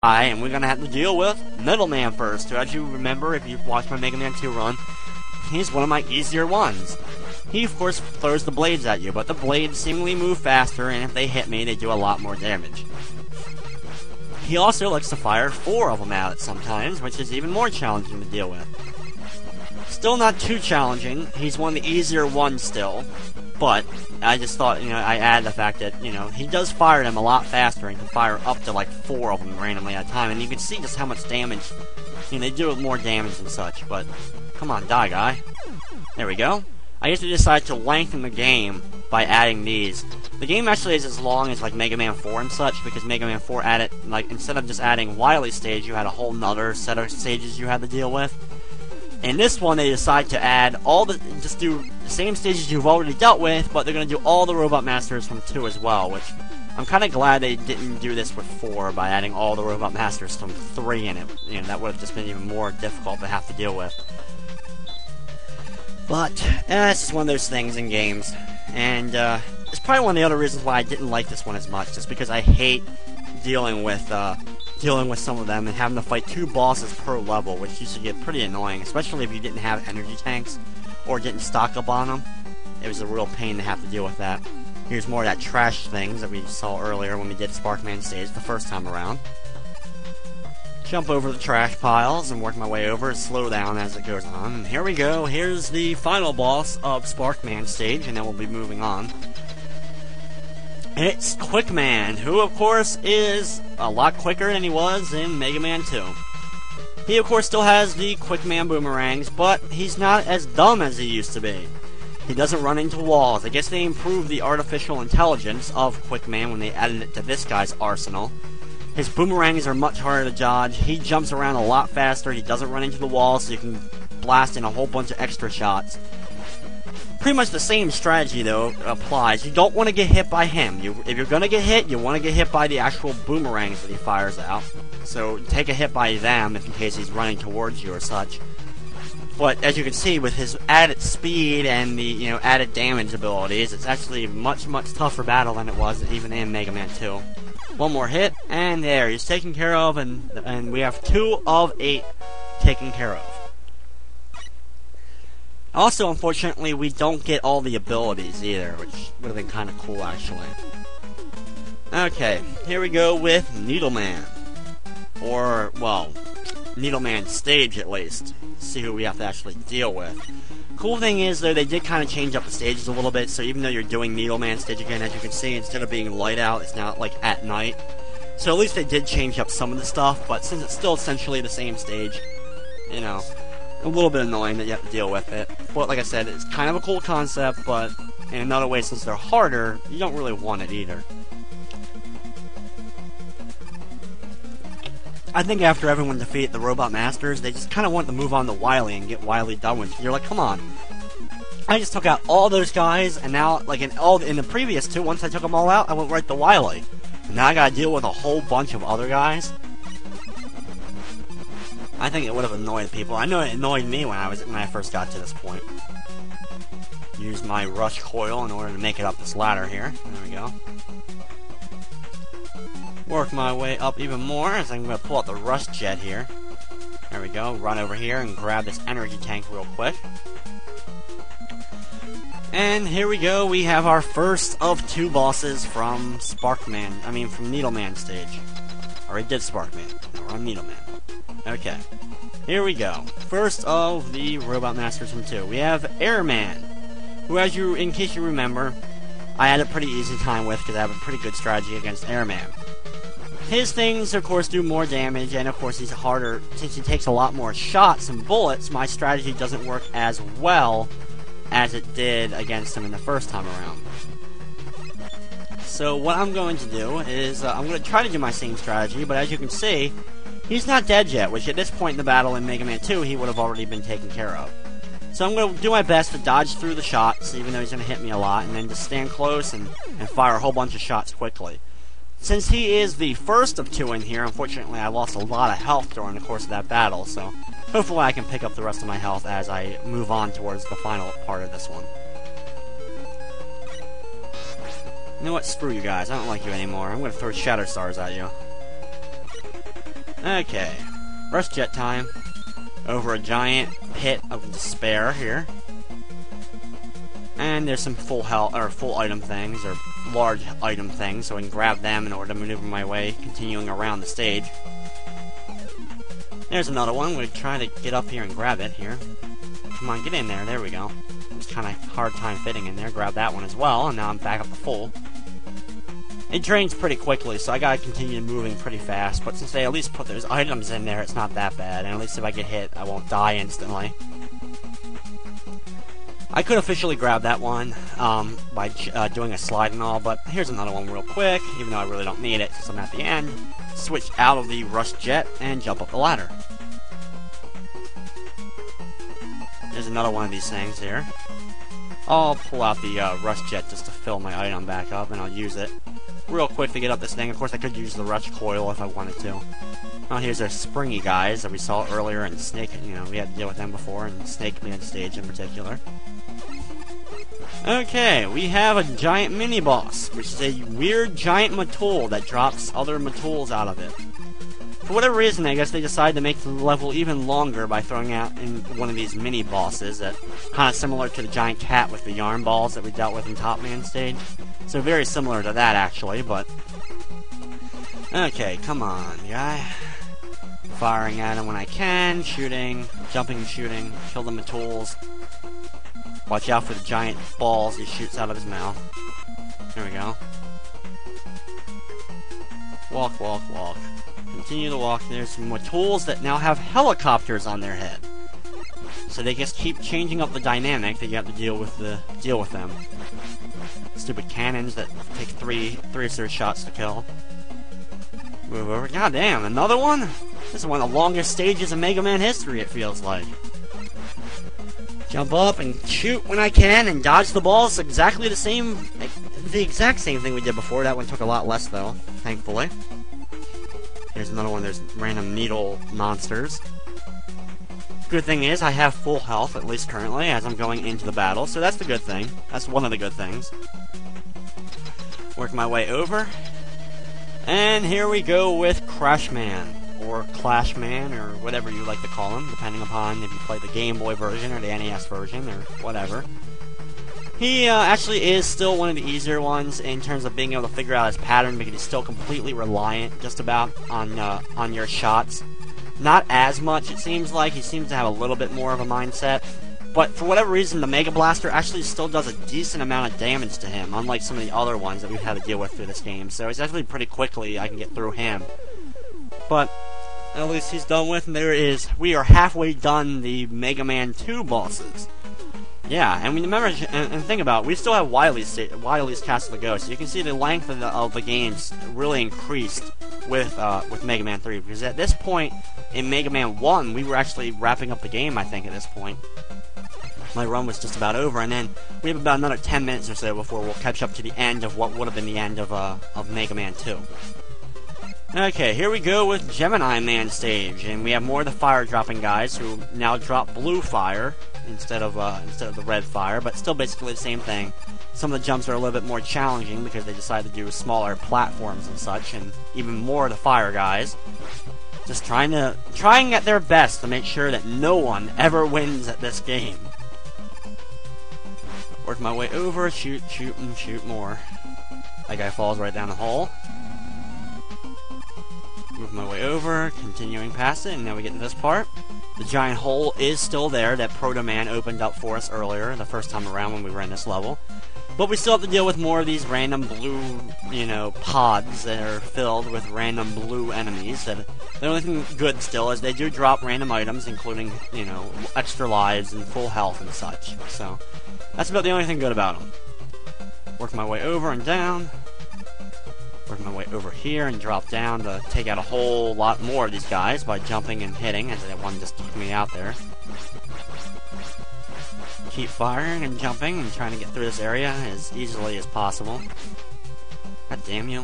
And we're gonna have to deal with Middleman first, who, as you remember, if you've watched my Mega Man 2 run, he's one of my easier ones. He, of course, throws the blades at you, but the blades seemingly move faster, and if they hit me, they do a lot more damage. He also likes to fire 4 of them at it sometimes, which is even more challenging to deal with. Still not too challenging. He's one of the easier ones still. But I just thought, I add the fact that, he does fire them a lot faster and can fire up to like 4 of them randomly at a time. And you can see just how much damage, they do more damage and such. But, come on, die, guy. There we go. I guess we decided to lengthen the game by adding these. The game actually is as long as like Mega Man 4 and such, because Mega Man 4 added, instead of just adding Wily stage, you had a whole nother set of stages you had to deal with. In this one, they decide to add just do the same stages you've already dealt with, but they're going to do all the Robot Masters from 2 as well, which I'm kind of glad they didn't do this with 4 by adding all the Robot Masters from 3 in it. That would have just been even more difficult to have to deal with. But, it's just one of those things in games. And, it's probably one of the other reasons why I didn't like this one as much, just because I hate dealing with some of them and having to fight 2 bosses per level, which used to get pretty annoying, especially if you didn't have energy tanks or didn't stock up on them. It was a real pain to have to deal with that. Here's more of that trash things that we saw earlier when we did Sparkman stage the first time around. Jump over the trash piles and work my way over, slow down as it goes on. And here we go, here's the final boss of Sparkman stage, and then we'll be moving on. It's Quick Man, who of course is a lot quicker than he was in Mega Man 2. He of course still has the Quick Man boomerangs, but he's not as dumb as he used to be. He doesn't run into walls. I guess they improved the artificial intelligence of Quick Man when they added it to this guy's arsenal. His boomerangs are much harder to dodge. He jumps around a lot faster. He doesn't run into the walls, so you can blast in a whole bunch of extra shots. Pretty much the same strategy, though, applies. You don't want to get hit by him. If you're going to get hit, you want to get hit by the actual boomerangs that he fires out. So take a hit by them if in case he's running towards you or such. But as you can see, with his added speed and the added damage abilities, it's actually a much tougher battle than it was even in Mega Man 2. One more hit, and there, he's taken care of, and we have 2 of 8 taken care of. Also, unfortunately, we don't get all the abilities either, which would have been kind of cool, actually. Okay, here we go with Needleman. Or, well, Needleman stage, at least. See who we have to actually deal with. Cool thing is, though, they did kind of change up the stages a little bit, so even though you're doing Needleman stage again, as you can see, instead of being light out, it's now, at night. So at least they did change up some of the stuff, but since it's still essentially the same stage, a little bit annoying that you have to deal with it. But like I said, it's kind of a cool concept, but in another way, since they're harder, you don't really want it either. I think after everyone defeated the Robot Masters, they just kind of want to move on to Wily and get Wily done with. You're like, come on. I just took out all those guys, and now, in the previous 2, once I took them all out, I went right to Wily. And now I gotta deal with a whole bunch of other guys. I think it would have annoyed people. I know it annoyed me when I first got to this point. Use my rush coil in order to make it up this ladder here. There we go. Work my way up even more as I'm going to pull out the rush jet here. There we go. Run over here and grab this energy tank real quick. And here we go. We have our first of 2 bosses from from Needleman stage. Already did Sparkman. Now we're on Needleman. Okay, here we go. First of the Robot Masters from 2. We have Airman, who, in case you remember, I had a pretty easy time with because I have a pretty good strategy against Airman. His things, of course, do more damage, and of course he's harder. Since he takes a lot more shots and bullets, my strategy doesn't work as well as it did against him in the first time around. So what I'm going to do is, I'm going to try to do my same strategy, but as you can see, he's not dead yet, which at this point in the battle in Mega Man 2, he would have already been taken care of. So I'm going to do my best to dodge through the shots, even though he's going to hit me a lot, and then just stand close and fire a whole bunch of shots quickly. Since he is the first of 2 in here, unfortunately I lost a lot of health during the course of that battle, so hopefully I can pick up the rest of my health as I move on towards the final part of this one. You know what? Screw you guys. I don't like you anymore. I'm going to throw Shatter Stars at you. Okay, rush jet time over a giant pit of despair here. And there's some full health or full item things or large item things, so I can grab them in order to maneuver my way, continuing around the stage. There's another one. We'll try to get up here and grab it here. Come on, get in there. There we go. It's kind of hard time fitting in there. Grab that one as well, and now I'm back up to full. It drains pretty quickly, so I gotta continue moving pretty fast, but since they at least put those items in there, it's not that bad, and at least if I get hit, I won't die instantly. I could officially grab that one by doing a slide and all, but here's another one real quick, even though I really don't need it since I'm at the end. Switch out of the rush jet and jump up the ladder. There's another one of these things here. I'll pull out the rush jet just to fill my item back up, and I'll use it real quick to get up this thing. Of course, I could use the rush coil if I wanted to. Oh, here's our springy guys that we saw earlier, and Snake, you know, we had to deal with them before, and Snake Man stage in particular. Okay, we have a giant mini-boss, which is a weird giant Matul that drops other Matuls out of it. For whatever reason, I guess they decided to make the level even longer by throwing out in one of these mini-bosses that kind of similar to the giant cat with the yarn balls that we dealt with in Top Man stage. So very similar to that, actually, but... Okay, come on, guy. Firing at him when I can, shooting, jumping and shooting, kill the Matuls. Watch out for the giant balls he shoots out of his mouth. There we go. Walk, walk, walk. Continue to walk. There's some Matuls that now have helicopters on their head. So they just keep changing up the dynamic that you have to deal with them. Stupid cannons that take three of their shots to kill. Move over. God damn, another one? This is one of the longest stages in Mega Man history, it feels like. Jump up and shoot when I can and dodge the balls. Exactly the exact same thing we did before. That one took a lot less though, thankfully. Here's another one of those random needle monsters. Good thing is I have full health, at least currently, as I'm going into the battle, so that's the good thing. That's one of the good things. Work my way over. And here we go with Crash Man. Or Clash Man, or whatever you like to call him, depending upon if you play the Game Boy version or the NES version, or whatever. He actually is still one of the easier ones in terms of being able to figure out his pattern, because he's still completely reliant, just about, on your shots. Not as much, it seems like. He seems to have a little bit more of a mindset. But for whatever reason, the Mega Blaster actually still does a decent amount of damage to him, unlike some of the other ones that we've had to deal with through this game. So it's actually pretty quickly I can get through him. But at least he's done with, and we are halfway done the Mega Man 2 bosses. Yeah, and we remember, and think about it, we still have Wily's Castle to go, so you can see the length of the games really increased with Mega Man 3, because at this point, in Mega Man 1, we were actually wrapping up the game, I think, at this point. My run was just about over, and then we have about another 10 minutes or so before we'll catch up to the end of what would have been the end of Mega Man 2. Okay, here we go with Gemini Man stage, and we have more of the fire-dropping guys who now drop blue fire instead of the red fire, but still basically the same thing. Some of the jumps are a little bit more challenging because they decide to do smaller platforms and such, and even more of the fire guys. Just trying at their best to make sure that no one ever wins at this game. Work my way over, shoot, and shoot more. That guy falls right down the hole. Move my way over, continuing past it, and now we get to this part. The giant hole is still there that Proto Man opened up for us earlier, the first time around when we were in this level. But we still have to deal with more of these random blue, pods that are filled with random blue enemies. That the only thing good still is they do drop random items, including, extra lives and full health and such. So, that's about the only thing good about them. Work my way over and down. Work my way over here and drop down to take out a whole lot more of these guys by jumping and hitting, as that one just took me out there. Keep firing and jumping and trying to get through this area as easily as possible. God damn you.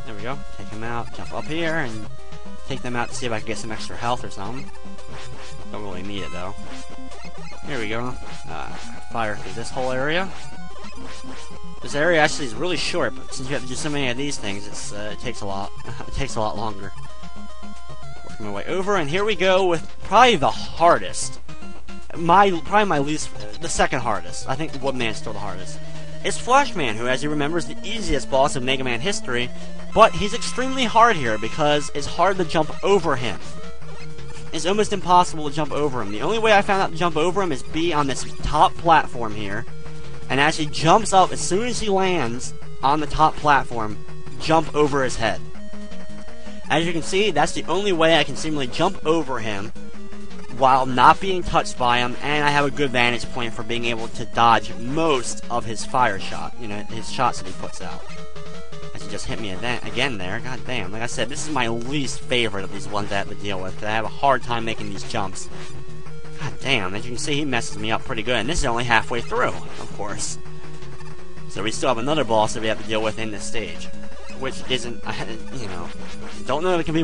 There we go. Take him out, jump up here, and take them out to see if I can get some extra health or something. Don't really need it though. Here we go. Fire through this whole area. This area actually is really short, but since you have to do so many of these things, it takes a lot. It takes a lot longer. my way over, and here we go with probably the hardest. The second hardest. I think Woodman's still the hardest. It's Flashman, who, as you remember, is the easiest boss of Mega Man history, but he's extremely hard here because it's hard to jump over him. It's almost impossible to jump over him. The only way I found out to jump over him is be on this top platform here, and as he jumps up, as soon as he lands on the top platform, jump over his head. As you can see, that's the only way I can seemingly jump over him while not being touched by him, and I have a good vantage point for being able to dodge most of his fire shot, his shots that he puts out. As he just hit me again there, god damn. Like I said, this is my least favorite of these ones I have to deal with, because I have a hard time making these jumps. God damn, as you can see, he messes me up pretty good, and this is only halfway through, of course. So we still have another boss that we have to deal with in this stage, which isn't, don't know if it can be